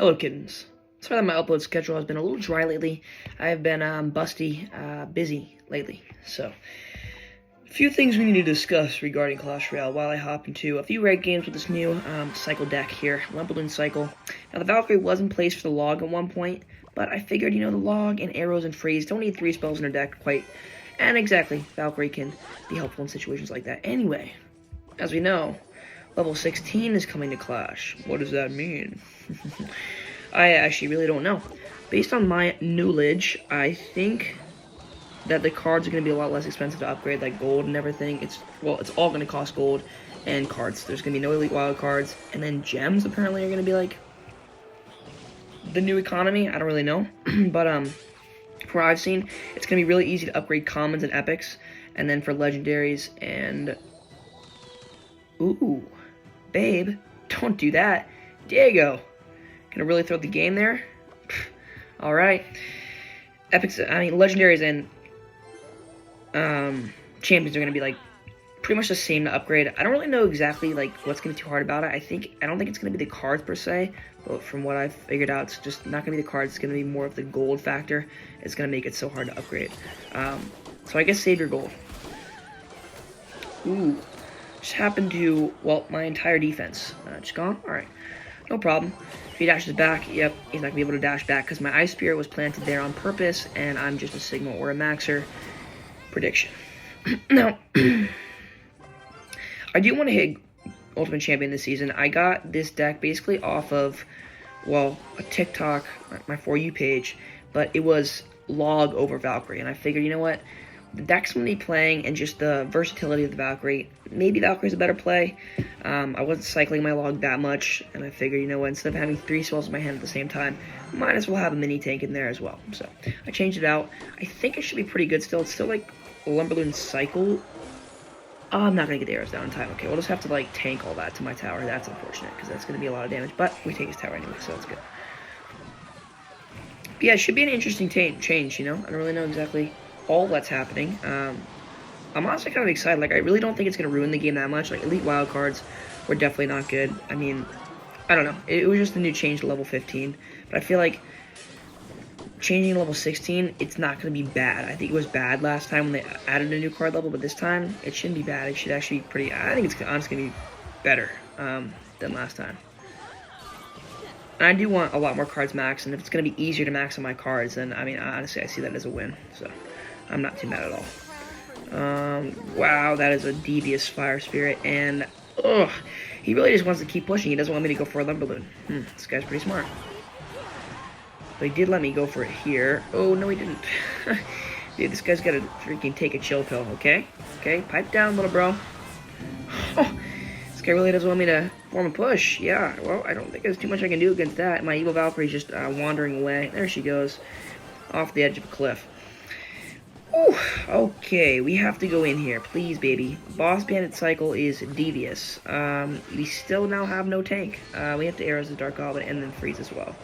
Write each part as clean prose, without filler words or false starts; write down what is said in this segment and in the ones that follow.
Hello, kittens. Sorry that my upload schedule has been a little dry lately. I've been busy lately. So, a few things we need to discuss regarding Clash Royale while I hop into a few raid games with this new cycle deck here, Lumberloon Cycle. Now, the Valkyrie was in place for the log at one point, but I figured, the log and arrows and freeze don't need 3 spells in their deck quite. And exactly, Valkyrie can be helpful in situations like that. Anyway, as we know, level 16 is coming to Clash. What does that mean? I actually really don't know. Based on my knowledge, I think that the cards are going to be a lot less expensive to upgrade, like gold and everything. It's all going to cost gold and cards. There's going to be no elite wild cards, and then gems apparently are going to be like the new economy. I don't really know, but from what I've seen, it's going to be really easy to upgrade commons and epics, and then for legendaries and ooh, babe, don't do that, Diego. Gonna really throw the game there. All right, epics. Legendaries and champions are gonna be like pretty much the same to upgrade. I don't really know exactly like what's gonna be too hard about it. I don't think it's gonna be the cards per se, but from what I've figured out, it's just not gonna be the cards. It's gonna be more of the gold factor. It's gonna make it so hard to upgrade. So I guess save your gold. Ooh, just happened to my entire defense just gone. All right, no problem. If he dashes back, yep, he's not gonna be able to dash back because my Ice Spirit was planted there on purpose, and I'm just a Sigma or a Maxer. Prediction. Now, I do want to hit Ultimate Champion this season. I got this deck basically off of, a TikTok, my For You page, but it was log over Valkyrie, and I figured, you know what? The deck's going to be playing, and just the versatility of the Valkyrie. Maybe Valkyrie's a better play. I wasn't cycling my log that much, and I figured, you know what, instead of having 3 spells in my hand at the same time, might as well have a mini tank in there as well. So, I changed it out. I think it should be pretty good still. It's still like Lumberloon Cycle. Oh, I'm not going to get the arrows down in time. Okay, we'll just have to, like, tank all that to my tower. That's unfortunate, because that's going to be a lot of damage. But we take his tower anyway, so that's good. But yeah, it should be an interesting change, I don't really know exactly all that's happening. I'm honestly kind of excited. Like, I really don't think it's going to ruin the game that much. Like, elite wild cards were definitely not good. I mean, I don't know. It was just a new change to level 15. But I feel like changing to level 16, it's not going to be bad. I think it was bad last time when they added a new card level, but this time, it shouldn't be bad. It should actually be pretty... I think it's honestly going to be better than last time. And I do want a lot more cards maxed, and if it's going to be easier to max on my cards, then, honestly, I see that as a win. So, I'm not too mad at all. Wow, that is a devious Fire Spirit, and, he really just wants to keep pushing. He doesn't want me to go for a Lumberloon. This guy's pretty smart. But he did let me go for it here. Oh, no, he didn't. Dude, this guy's got to freaking take a chill pill, okay? Okay, pipe down, little bro. Oh, this guy really doesn't want me to form a push. Yeah, well, I don't think there's too much I can do against that. My evil Valkyrie's just wandering away. There she goes, off the edge of a cliff. Ooh, okay, we have to go in here. Please, baby. Boss Bandit Cycle is devious. We still now have no tank. We have to arrows the Dark Goblin and then freeze as well.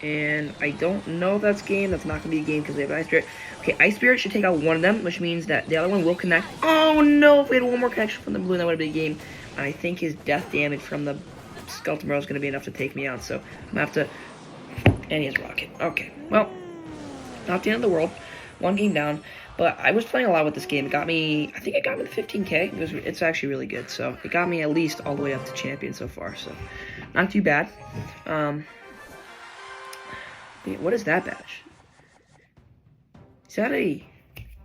And I don't know if that's game. That's not going to be a game because they have Ice Spirit. Okay, Ice Spirit should take out one of them, which means that the other one will connect. Oh, no. If we had one more connection from the blue, that would have been a game. I think his death damage from the Skeleton Barrel is going to be enough to take me out. So I'm going to have to... And he has Rocket. Okay, well, not the end of the world. One game down. But I was playing a lot with this game. It got me... I think it got me to 15k. It's actually really good. So it got me at least all the way up to champion so far. So not too bad. What is that badge? Is that a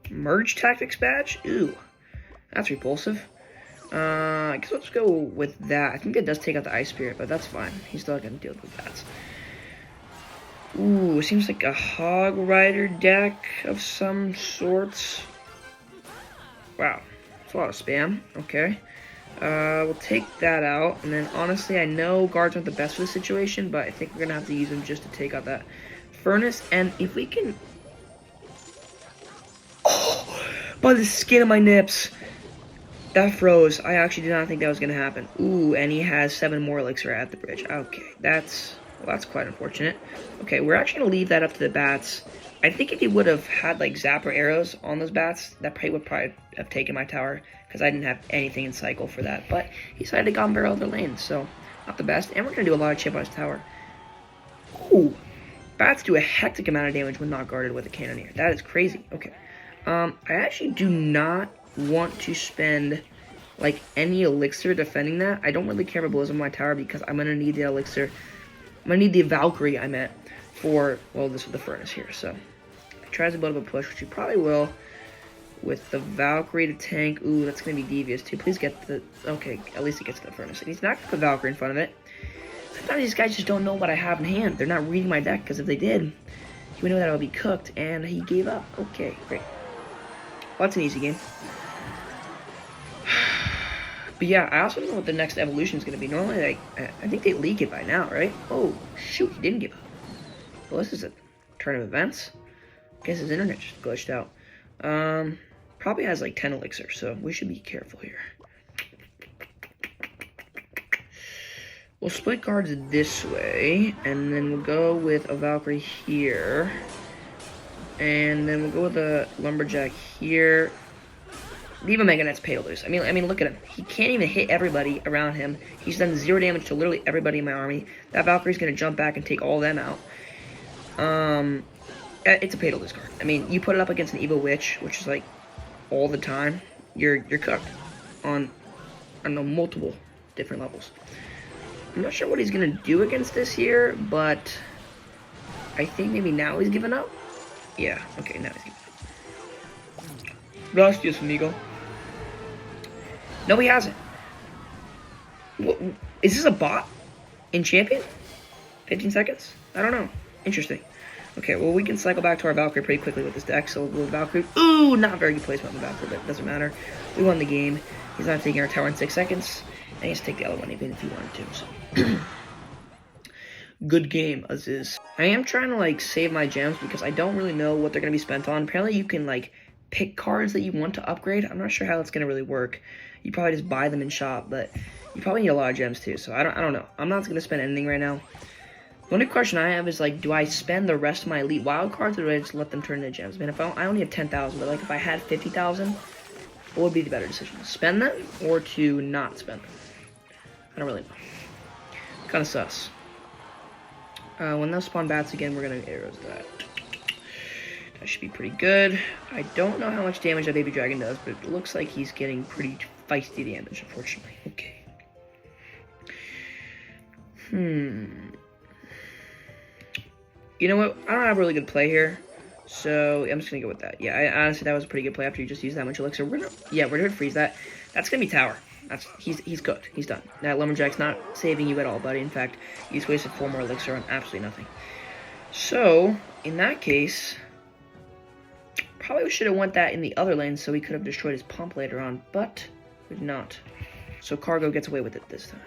Merge Tactics badge? Ooh, that's repulsive. I guess let's go with that. I think it does take out the Ice Spirit, but that's fine. He's still gonna deal with that. Ooh, it seems like a Hog Rider deck of some sorts. Wow, that's a lot of spam. Okay. We'll take that out, and then honestly, I know guards aren't the best for the situation, but I think we're gonna have to use them just to take out that furnace. And if we can, by the skin of my nips, that froze. I actually did not think that was gonna happen. Ooh, and he has 7 more elixir at the bridge. Okay, that's quite unfortunate. Okay, we're actually gonna leave that up to the bats. I think if he would have had like zapper arrows on those bats, that would probably have taken my tower, because I didn't have anything in cycle for that. But he decided to Goblin Barrel other lane, so not the best. And we're gonna do a lot of chip on his tower. Ooh, bats do a hectic amount of damage when not guarded with a cannoneer. That is crazy. Okay. I actually do not want to spend like any elixir defending that. I don't really care about blows on my tower because I'm gonna need the elixir. I'm gonna need the Valkyrie I meant for, well, this with the furnace here. So he tries a bit of a push, which he probably will. With the Valkyrie to tank. Ooh, that's gonna be devious too. Please get the, okay, at least he gets to the furnace. And he's not gonna put Valkyrie in front of it. Sometimes these guys just don't know what I have in hand. They're not reading my deck, because if they did, he would know that I would be cooked, and he gave up. Okay, great. Well, that's an easy game. But yeah, I also don't know what the next evolution is going to be. Normally, like, I think they leak it by now, right? Oh, shoot, he didn't give up. Well, this is a turn of events. I guess his internet just glitched out. Probably has like 10 elixirs, so we should be careful here. We'll split guards this way, and then we'll go with a Valkyrie here. And then we'll go with a Lumberjack here. Leave a Mega Net's pay to lose. I mean, look at him. He can't even hit everybody around him. He's done 0 damage to literally everybody in my army. That Valkyrie's gonna jump back and take all them out. It's a pay to lose card. I mean, you put it up against an Evil Witch, which is like all the time. You're cooked on, I don't know, multiple different levels. I'm not sure what he's gonna do against this here, but I think maybe now he's giving up. Yeah. Okay, now he's giving up. Gracias, amigo. No, he hasn't. What, is this a bot in Champion? 15 seconds? I don't know. Interesting. Okay, well, we can cycle back to our Valkyrie pretty quickly with this deck. So we'll Valkyrie. Ooh, not very good placement on the Valkyrie, but it doesn't matter. We won the game. He's not taking our tower in 6 seconds. And he has to take the other one even if he wanted to. So good game, Aziz. I am trying to, like, save my gems because I don't really know what they're going to be spent on. Apparently, you can, like, pick cards that you want to upgrade. I'm not sure how that's going to really work. You probably just buy them in shop, but you probably need a lot of gems too. So I don't know. I'm not going to spend anything right now. The only question I have is, like, do I spend the rest of my elite wild cards or do I just let them turn into gems? I mean, if I only have 10,000, but, like, if I had 50,000, what would be the better decision? To spend them or to not spend them? I don't really know. Kind of sus. When those spawn bats again, we're going to arrows that. That should be pretty good. I don't know how much damage that baby dragon does, but it looks like he's getting pretty feisty damage, unfortunately. Okay. You know what? I don't have a really good play here, so I'm just going to go with that. Yeah, honestly, that was a pretty good play after you just used that much elixir. We're going to freeze that. That's going to be tower. He's cooked. He's done. That Lumberjack's not saving you at all, buddy. In fact, he's wasted 4 more elixir on absolutely nothing. So, in that case, probably should have went that in the other lane so he could have destroyed his pump later on, but we did not. So Cargo gets away with it this time.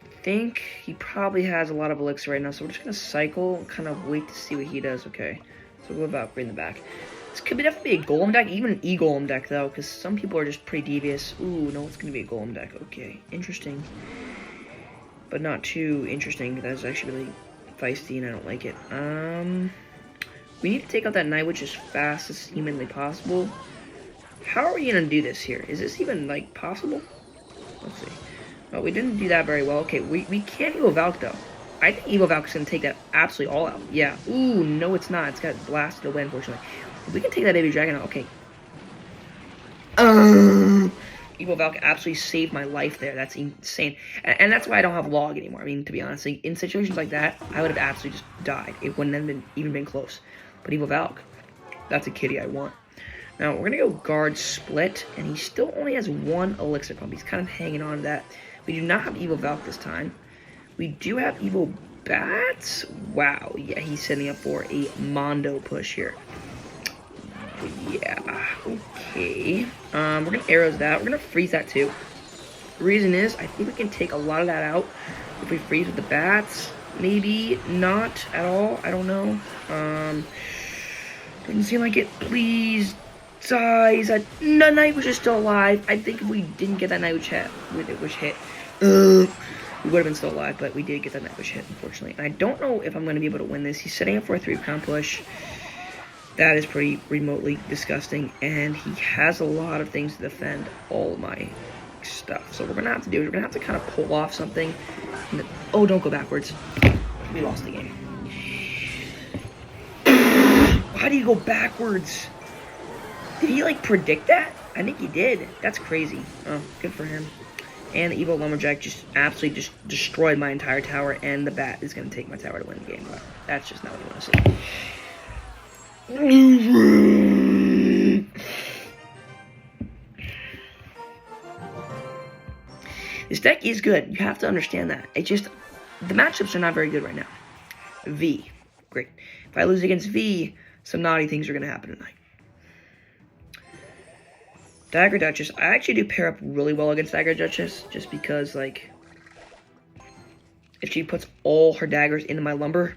I think he probably has a lot of elixir right now, so we're just going to cycle and kind of wait to see what he does. Okay, so we'll go Valkyrie in the back. This could definitely be a golem deck, even an e-golem deck, though, because some people are just pretty devious. Ooh, no, it's going to be a golem deck. Okay, interesting. But not too interesting. That's actually really feisty, and I don't like it. We need to take out that Night Witch as fast as humanly possible. How are we going to do this here? Is this even, like, possible? Let's see. Well, we didn't do that very well. Okay, we can't Evo Valk, though. I think Evo Valk is going to take that absolutely all out. Yeah. Ooh, no, it's not. It's got blasted away, unfortunately. We can take that baby dragon out. Okay. Evo Valk absolutely saved my life there. That's insane. And that's why I don't have log anymore. I mean, to be honest, like, in situations like that, I would have absolutely just died. It wouldn't have even been close. But Evo Valk, that's a kitty I want. Now, we're going to go guard split, and he still only has 1 elixir pump. He's kind of hanging on to that. We do not have Evo Valk this time. We do have Evo Bats. Wow. Yeah, he's setting up for a Mondo push here. Yeah, okay. We're going to arrows that. We're going to freeze that too. The reason is, I think we can take a lot of that out if we freeze with the bats. Maybe not at all. I don't know. Doesn't seem like it. Please die. No, Night Witch is still alive. I think if we didn't get that Night Witch hit, we would have been still alive, but we did get that Night Witch hit, unfortunately. And I don't know if I'm going to be able to win this. He's setting up for a 3-pound push. That is pretty remotely disgusting, and he has a lot of things to defend all of my stuff. So what we're going to have to do is we're going to have to kind of pull off something. Oh, don't go backwards. We lost the game. Why do you go backwards? Did he, like, predict that? I think he did. That's crazy. Oh, good for him. And the evil lumberjack just absolutely just destroyed my entire tower, and the bat is going to take my tower to win the game. But that's just not what you want to see. This deck is good. You have to understand that. It just, the matchups are not very good right now. V, great. If I lose against V, some naughty things are going to happen tonight. Dagger Duchess, I actually do pair up really well against Dagger Duchess, just because, like, if she puts all her daggers into my lumber,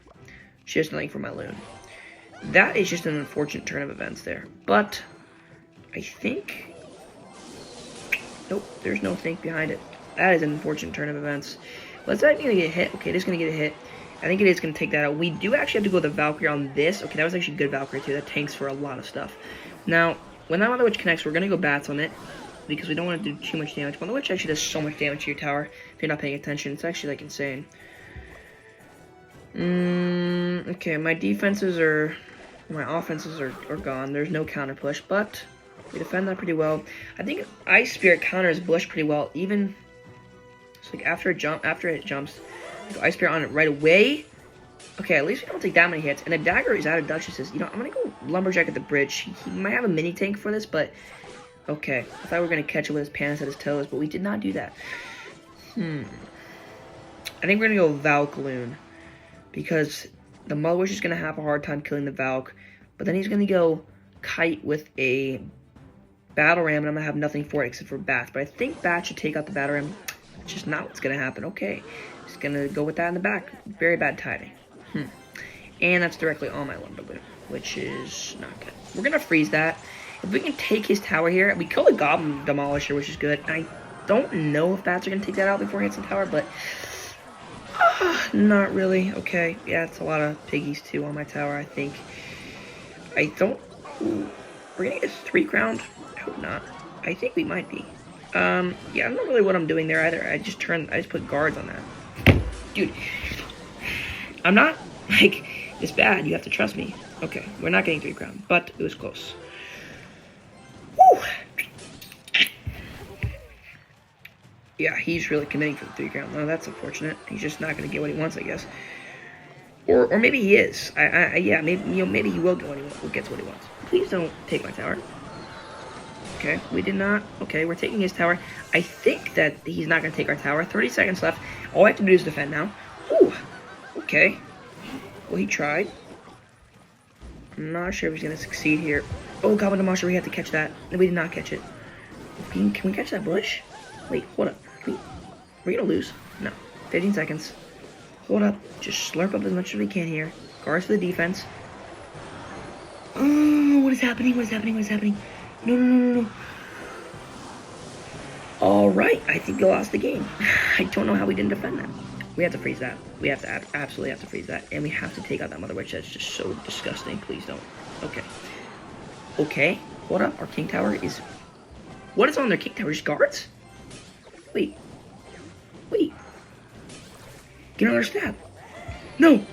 she has nothing for my loon. That is just an unfortunate turn of events there. But, I think, nope, there's no think behind it. That is an unfortunate turn of events. Let's not going to get hit. Okay, it is going to get a hit. I think it is going to take that out. We do actually have to go with the Valkyrie on this. Okay, that was actually good Valkyrie, too. That tanks for a lot of stuff. Now, when that Mother Witch connects, we're going to go bats on it, because we don't want to do too much damage. Mother Witch actually does so much damage to your tower if you're not paying attention. It's actually, like, insane. Okay, my defenses are... My offenses are gone. There's no counter push, but we defend that pretty well. I think Ice Spirit counters Bush pretty well, even... It's like after it jumps, Ice Spirit on it right away. Okay, at least we don't take that many hits. And the dagger is out of Duchess's. You know, I'm going to go Lumberjack at the bridge. He might have a mini tank for this, but... Okay, I thought we were going to catch it with his pants at his toes, but we did not do that. I think we're going to go Valkaloon. Because the Mother Witch is going to have a hard time killing the Valk. But then he's going to go Kite with a Battle Ram, and I'm going to have nothing for it except for Bats. But I think Bats should take out the Battle Ram. It's just not what's going to happen. Okay, he's going to go with that in the back. Very bad timing. And that's directly on my lumber loop, which is not good. We're going to freeze that. If we can take his tower here, we kill the Goblin Demolisher, which is good. I don't know if bats are going to take that out before he hits the tower, but not really. Okay, yeah, it's a lot of piggies, too, on my tower, I think. I don't... Ooh, we're going to get a 3 crowned? I hope not. I think we might be. Yeah, I don't know really what I'm doing there either. I just put guards on that. Dude, I'm not, like, this bad. You have to trust me. Okay, we're not getting 3 crown, but it was close. Woo! Yeah, he's really committing for the 3 crown. No, that's unfortunate. He's just not going to get what he wants, I guess. Or maybe he is. Yeah, maybe he will get what he wants. Please don't take my tower. Okay, we did not. Okay, we're taking his tower. I think that he's not going to take our tower. 30 seconds left. All I have to do is defend now. Ooh, okay. Well, he tried. I'm not sure if he's going to succeed here. Oh, Goblin Demolisher, we have to catch that. No, we did not catch it. Can we catch that bush? Wait, hold up. We're going to lose. No. 15 seconds. Hold up. Just slurp up as much as we can here. Guards for the defense. Oh, what is happening? What is happening? What is happening? No. Alright, I think we lost the game. I don't know how we didn't defend that. We have to freeze that. We have to absolutely have to freeze that. And we have to take out that Mother Witch. That's just so disgusting. Please don't. Okay. Okay. Hold up. Our King Tower is... What is on their King Tower? Just guards? Wait. Get another stab. No.